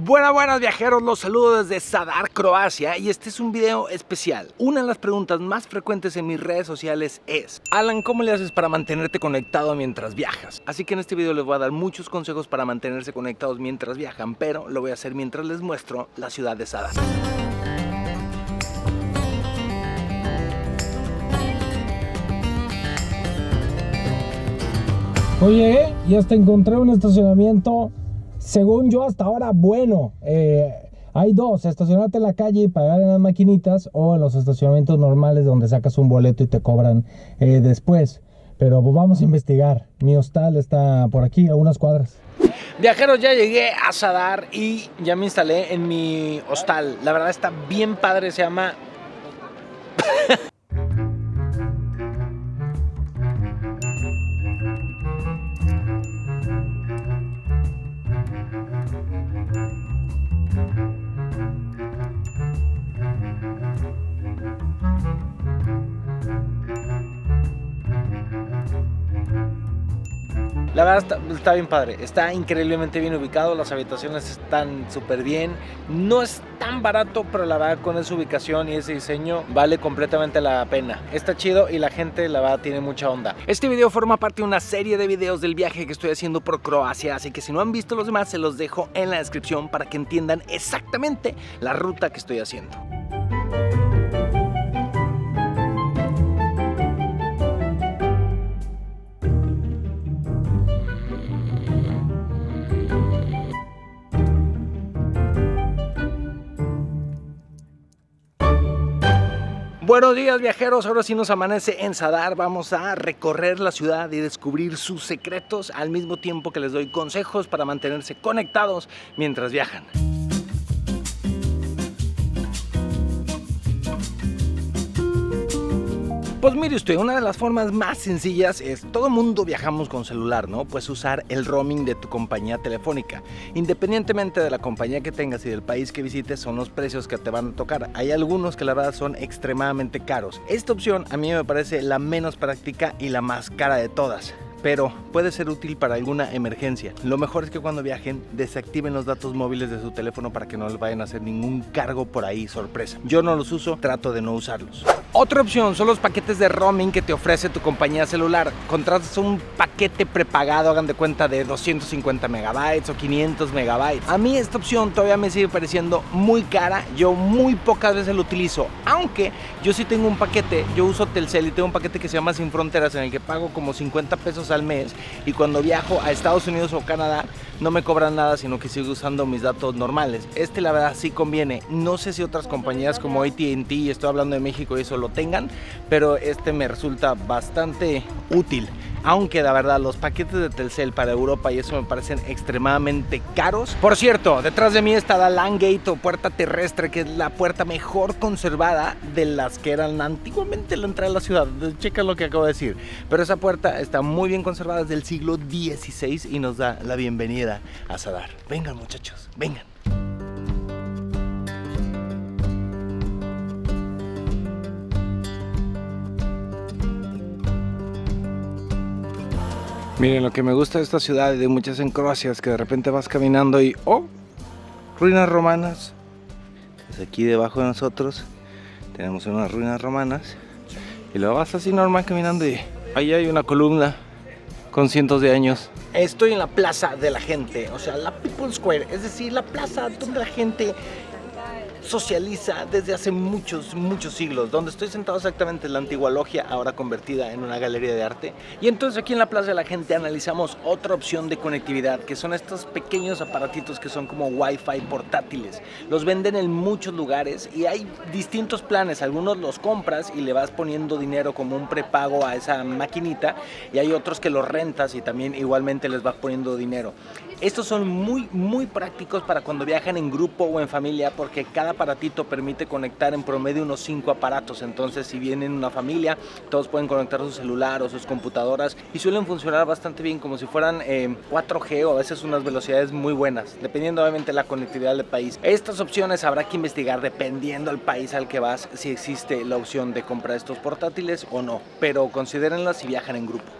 Buenas viajeros, los saludo desde Zadar, Croacia, y este es un video especial. Una de las preguntas más frecuentes en mis redes sociales es: Alan, ¿cómo le haces para mantenerte conectado mientras viajas? Así que en este video les voy a dar muchos consejos para mantenerse conectados mientras viajan, pero lo voy a hacer mientras les muestro la ciudad de Zadar. Oye, y hasta encontré un estacionamiento, según yo hasta ahora, bueno. Hay dos: estacionarte en la calle y pagar en las maquinitas, o en los estacionamientos normales donde sacas un boleto y te cobran después. Pero pues vamos a investigar. Mi hostal está por aquí, a unas cuadras. Viajeros, ya llegué a Zadar y ya me instalé en mi hostal. La verdad está bien padre, se llama... La verdad está bien padre, está increíblemente bien ubicado, las habitaciones están súper bien. No es tan barato, pero la verdad con esa ubicación y ese diseño vale completamente la pena. Está chido y la gente la verdad tiene mucha onda. Este video forma parte de una serie de videos del viaje que estoy haciendo por Croacia, así que si no han visto los demás se los dejo en la descripción para que entiendan exactamente la ruta que estoy haciendo. Buenos días viajeros, ahora sí nos amanece en Zadar. Vamos a recorrer la ciudad y descubrir sus secretos al mismo tiempo que les doy consejos para mantenerse conectados mientras viajan. Pues mire usted, una de las formas más sencillas es: todo mundo viajamos con celular, ¿no? Puedes usar el roaming de tu compañía telefónica. Independientemente de la compañía que tengas y del país que visites, son los precios que te van a tocar. Hay algunos que la verdad son extremadamente caros. Esta opción a mí me parece la menos práctica y la más cara de todas, pero puede ser útil para alguna emergencia. Lo mejor es que cuando viajen desactiven los datos móviles de su teléfono para que no les vayan a hacer ningún cargo por ahí sorpresa. Yo no los uso, trato de no usarlos. Otra opción son los paquetes de roaming que te ofrece tu compañía celular. Contratas un paquete prepagado, hagan de cuenta, de 250 megabytes o 500 megabytes. A mí esta opción todavía me sigue pareciendo muy cara. Yo muy pocas veces lo utilizo, aunque yo sí tengo un paquete. Yo uso Telcel y tengo un paquete que se llama Sin Fronteras, en el que pago como 50 pesos al mes, y cuando viajo a Estados Unidos o Canadá no me cobran nada, sino que sigo usando mis datos normales. La verdad sí conviene. No sé si otras compañías como AT&T, estoy hablando de México, y eso lo tengan, pero me resulta bastante útil. Aunque la verdad los paquetes de Telcel para Europa y eso me parecen extremadamente caros. Por cierto, detrás de mí está la Land Gate, o puerta terrestre, que es la puerta mejor conservada de las que eran antiguamente la entrada a la ciudad. Checa lo que acabo de decir. Pero esa puerta está muy bien conservada, desde el siglo XVI, y nos da la bienvenida a Zadar. Vengan muchachos, vengan. Miren, lo que me gusta de esta ciudad y de muchas en Croacia es que de repente vas caminando y ¡oh! Ruinas romanas. Desde aquí debajo de nosotros tenemos unas ruinas romanas, y luego vas así normal caminando y ahí hay una columna con cientos de años. Estoy en la plaza de la gente, o sea, la People's Square, es decir, la plaza donde la gente socializa desde hace muchos siglos. Donde estoy sentado exactamente es la antigua logia, ahora convertida en una galería de arte. Y entonces aquí en la Plaza de la Gente analizamos otra opción de conectividad, que son estos pequeños aparatitos que son como Wi-Fi portátiles. Los venden en muchos lugares y hay distintos planes. Algunos los compras y le vas poniendo dinero como un prepago a esa maquinita, y hay otros que los rentas y también igualmente les vas poniendo dinero. Estos son muy prácticos para cuando viajan en grupo o en familia, porque cada aparatito permite conectar en promedio unos 5 aparatos. Entonces, si vienen una familia, todos pueden conectar su celular o sus computadoras, y suelen funcionar bastante bien, como si fueran 4G, o a veces unas velocidades muy buenas, dependiendo obviamente de la conectividad del país. Estas opciones habrá que investigar dependiendo del país al que vas, si existe la opción de comprar estos portátiles o no, pero considérenlas si viajan en grupo.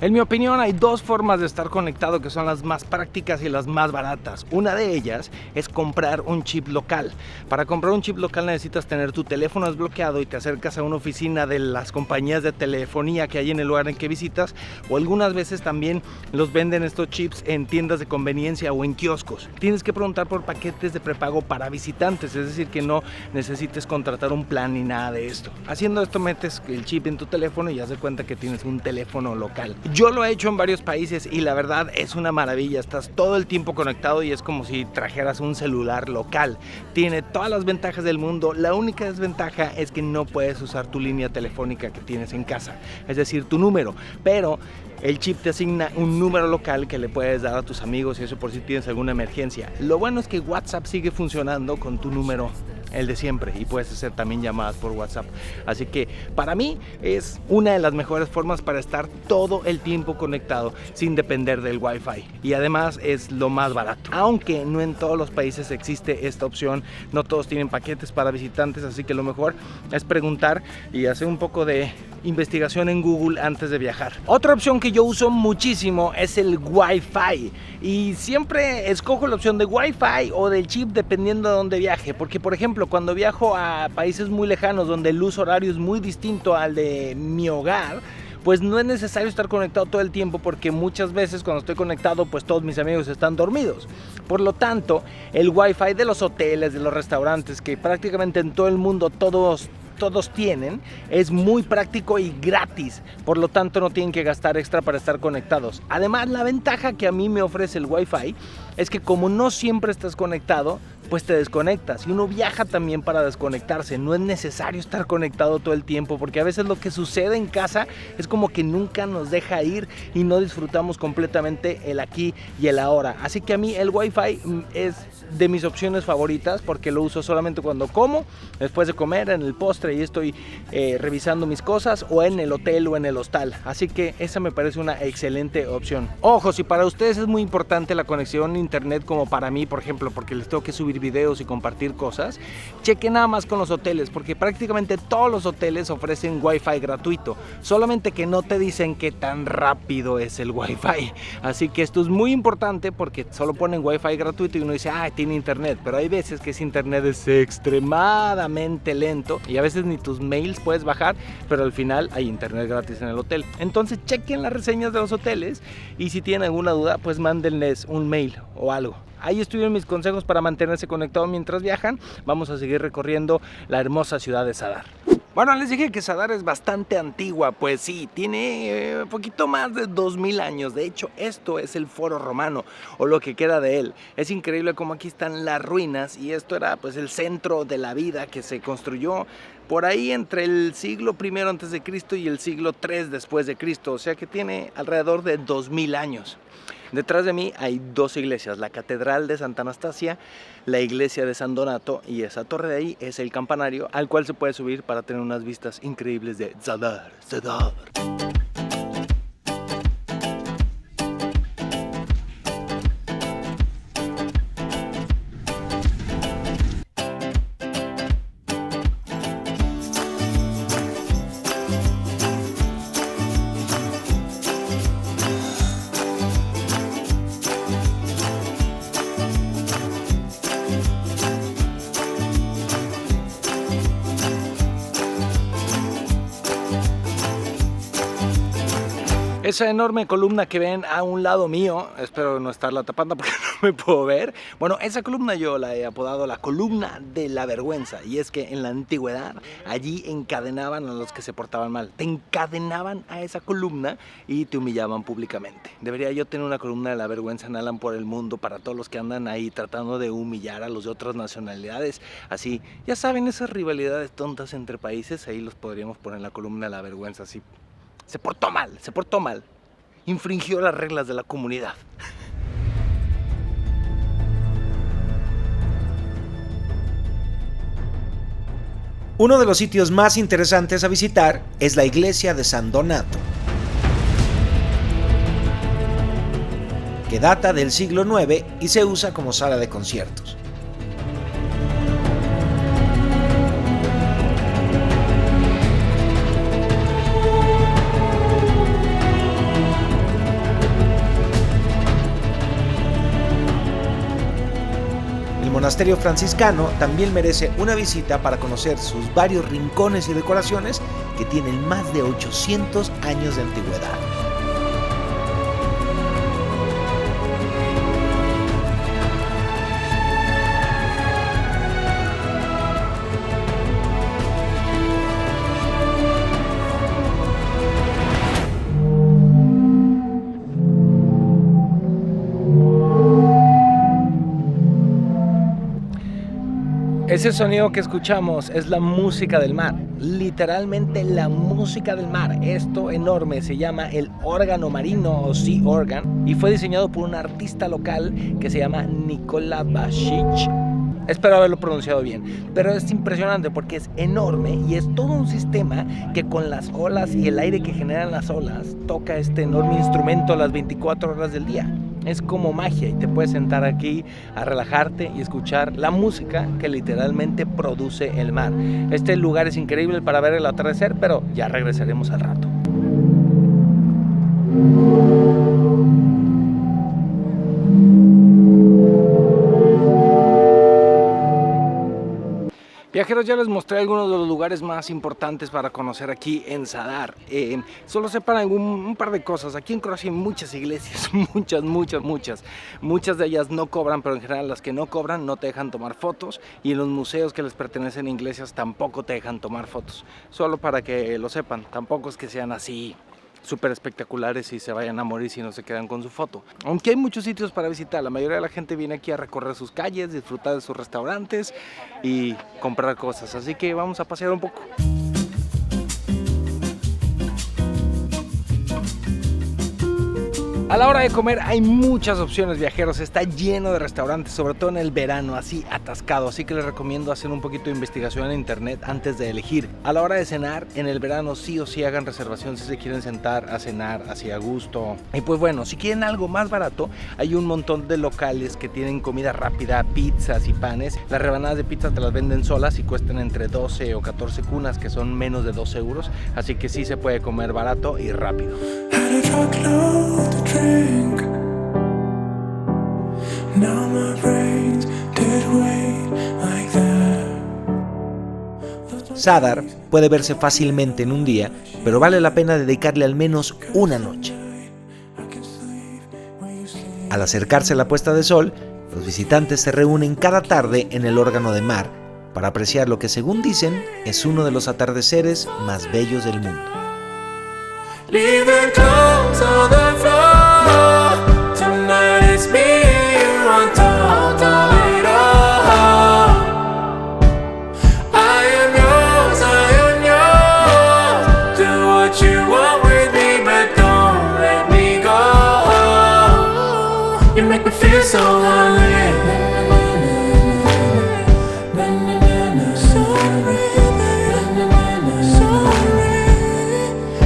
En mi opinión, hay dos formas de estar conectado que son las más prácticas y las más baratas. Una de ellas es comprar un chip local. Para comprar un chip local necesitas tener tu teléfono desbloqueado y te acercas a una oficina de las compañías de telefonía que hay en el lugar en que visitas, o algunas veces también los venden estos chips en tiendas de conveniencia o en kioscos. Tienes que preguntar por paquetes de prepago para visitantes, es decir, que no necesites contratar un plan ni nada de esto. Haciendo esto metes el chip en tu teléfono y ya se cuenta que tienes un teléfono local. Yo lo he hecho en varios países y la verdad es una maravilla. Estás todo el tiempo conectado y es como si trajeras un celular local. Tiene todas las ventajas del mundo. La única desventaja es que no puedes usar tu línea telefónica que tienes en casa, es decir, tu número, pero el chip te asigna un número local que le puedes dar a tus amigos y eso por si tienes alguna emergencia. Lo bueno es que WhatsApp sigue funcionando con tu número, el de siempre, y puedes hacer también llamadas por WhatsApp. Así que para mí es una de las mejores formas para estar todo el tiempo conectado sin depender del Wi-Fi. Y además es lo más barato. Aunque no en todos los países existe esta opción, no todos tienen paquetes para visitantes, así que lo mejor es preguntar y hacer un poco de investigación en Google antes de viajar. Otra opción que yo uso muchísimo es el Wi-Fi y siempre escojo la opción de Wi-Fi o del chip dependiendo de dónde viaje, porque por ejemplo cuando viajo a países muy lejanos donde el uso horario es muy distinto al de mi hogar, pues no es necesario estar conectado todo el tiempo, porque muchas veces cuando estoy conectado pues todos mis amigos están dormidos. Por lo tanto, el Wi-Fi de los hoteles, de los restaurantes, que prácticamente en todo el mundo todos tienen, es muy práctico y gratis, por lo tanto no tienen que gastar extra para estar conectados. Además, la ventaja que a mí me ofrece el Wi-Fi es que como no siempre estás conectado, pues te desconectas y uno viaja también para desconectarse. No es necesario estar conectado todo el tiempo, porque a veces lo que sucede en casa es como que nunca nos deja ir y no disfrutamos completamente el aquí y el ahora. Así que a mí el Wi-Fi es de mis opciones favoritas porque lo uso solamente cuando como, después de comer, en el postre y estoy revisando mis cosas, o en el hotel o en el hostal. Así que esa me parece una excelente opción. Ojo, si para ustedes es muy importante la conexión a internet como para mí, por ejemplo, porque les tengo que subir videos y compartir cosas, chequen nada más con los hoteles, porque prácticamente todos los hoteles ofrecen Wi-Fi gratuito, solamente que no te dicen qué tan rápido es el Wi-Fi. Así que esto es muy importante porque solo ponen Wi-Fi gratuito y uno dice, tiene internet, pero hay veces que ese internet es extremadamente lento y a veces ni tus mails puedes bajar, pero al final hay internet gratis en el hotel. Entonces chequen las reseñas de los hoteles y si tienen alguna duda, pues mándenles un mail o algo. Ahí estuvieron mis consejos para mantenerse conectado mientras viajan. Vamos a seguir recorriendo la hermosa ciudad de Zadar. Bueno, les dije que Zadar es bastante antigua, pues sí, tiene un poquito más de 2000 años. De hecho, esto es el Foro Romano, o lo que queda de él. Es increíble cómo aquí están las ruinas, y esto era pues el centro de la vida que se construyó por ahí entre el siglo I a.C. y el siglo III después de Cristo, o sea que tiene alrededor de 2000 años. Detrás de mí hay dos iglesias, la Catedral de Santa Anastasia, la iglesia de San Donato, y esa torre de ahí es el campanario al cual se puede subir para tener unas vistas increíbles de Zadar. Esa enorme columna que ven a un lado mío, espero no estarla tapando porque no me puedo ver. Bueno, esa columna yo la he apodado la columna de la vergüenza. Y es que en la antigüedad allí encadenaban a los que se portaban mal. Te encadenaban a esa columna y te humillaban públicamente. Debería yo tener una columna de la vergüenza en Alan por el mundo para todos los que andan ahí tratando de humillar a los de otras nacionalidades. Así, ya saben, esas rivalidades tontas entre países, ahí los podríamos poner en la columna de la vergüenza. Así, se portó mal, infringió las reglas de la comunidad. Uno de los sitios más interesantes a visitar es la iglesia de San Donato, que data del siglo IX y se usa como sala de conciertos. monasterio franciscano también merece una visita para conocer sus varios rincones y decoraciones que tienen más de 800 años de antigüedad. Ese sonido que escuchamos es la música del mar, literalmente la música del mar. Esto enorme se llama el órgano marino o sea organ y fue diseñado por un artista local que se llama Nikola Basic. Espero haberlo pronunciado bien, pero es impresionante porque es enorme y es todo un sistema que con las olas y el aire que generan las olas toca este enorme instrumento las 24 horas del día. Es como magia y te puedes sentar aquí a relajarte y escuchar la música que literalmente produce el mar. Este lugar es increíble para ver el atardecer, pero ya regresaremos al rato. Viajeros, ya les mostré algunos de los lugares más importantes para conocer aquí en Zadar. Solo sepan un par de cosas. Aquí en Croacia hay muchas iglesias, muchas de ellas no cobran, pero en general las que no cobran no te dejan tomar fotos, y en los museos que les pertenecen a iglesias tampoco te dejan tomar fotos. Solo para que lo sepan, tampoco es que sean así súper espectaculares y se vayan a morir si no se quedan con su foto. Aunque hay muchos sitios para visitar, la mayoría de la gente viene aquí a recorrer sus calles, disfrutar de sus restaurantes y comprar cosas, así que vamos a pasear un poco. A la hora de comer hay muchas opciones, viajeros, está lleno de restaurantes, sobre todo en el verano, así atascado, así que les recomiendo hacer un poquito de investigación en internet antes de elegir. A la hora de cenar, en el verano sí o sí hagan reservación si se quieren sentar a cenar así a gusto. Y pues bueno, si quieren algo más barato, hay un montón de locales que tienen comida rápida, pizzas y panes. Las rebanadas de pizza te las venden solas y cuestan entre 12 o 14 kunas, que son menos de 2 euros, así que sí se puede comer barato y rápido. Zadar puede verse fácilmente en un día, pero vale la pena dedicarle al menos una noche. Al acercarse la puesta de sol, los visitantes se reúnen cada tarde en el órgano de mar para apreciar lo que, según dicen, es uno de los atardeceres más bellos del mundo. Leave the clothes on the floor. Tonight it's me you want to it all. I am yours. Do what you want with me, but don't let me go. You make me feel so unreal.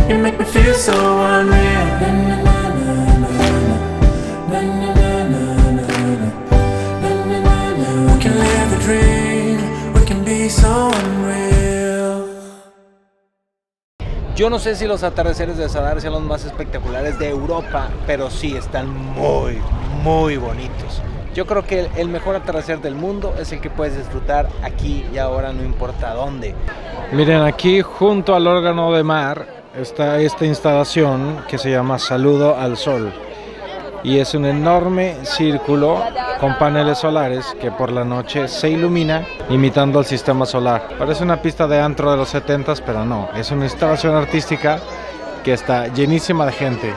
You make me feel so unreal. We can live a dream, we can be so unreal. Yo no sé si los atardeceres de Zadar sean los más espectaculares de Europa, pero sí están muy bonitos. Yo creo que el mejor atardecer del mundo es el que puedes disfrutar aquí y ahora, no importa dónde. Miren, aquí junto al órgano de mar está esta instalación que se llama Saludo al Sol, y es un enorme círculo con paneles solares que por la noche se ilumina imitando el sistema solar. Parece una pista de antro de los 70s, pero no, es una instalación artística que está llenísima de gente.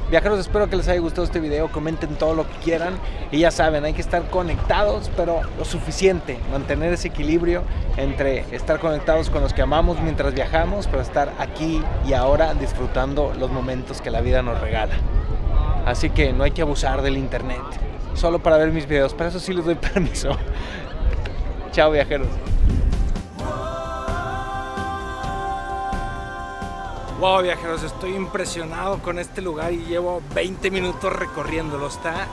Viajeros, espero que les haya gustado este video, comenten todo lo que quieran y ya saben, hay que estar conectados, pero lo suficiente, mantener ese equilibrio entre estar conectados con los que amamos mientras viajamos, pero estar aquí y ahora disfrutando los momentos que la vida nos regala. Así que no hay que abusar del internet, solo para ver mis videos, para eso sí les doy permiso. Chao, viajeros. Wow, viajeros, estoy impresionado con este lugar y llevo 20 minutos recorriéndolo. Está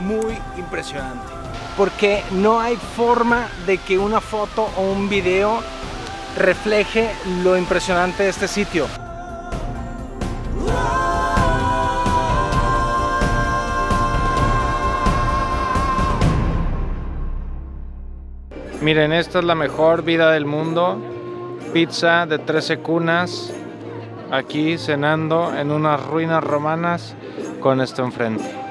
muy impresionante. Porque no hay forma de que una foto o un video refleje lo impresionante de este sitio. Miren, esta es la mejor vida del mundo. Pizza de 13 cunas. Aquí cenando en unas ruinas romanas con esto enfrente.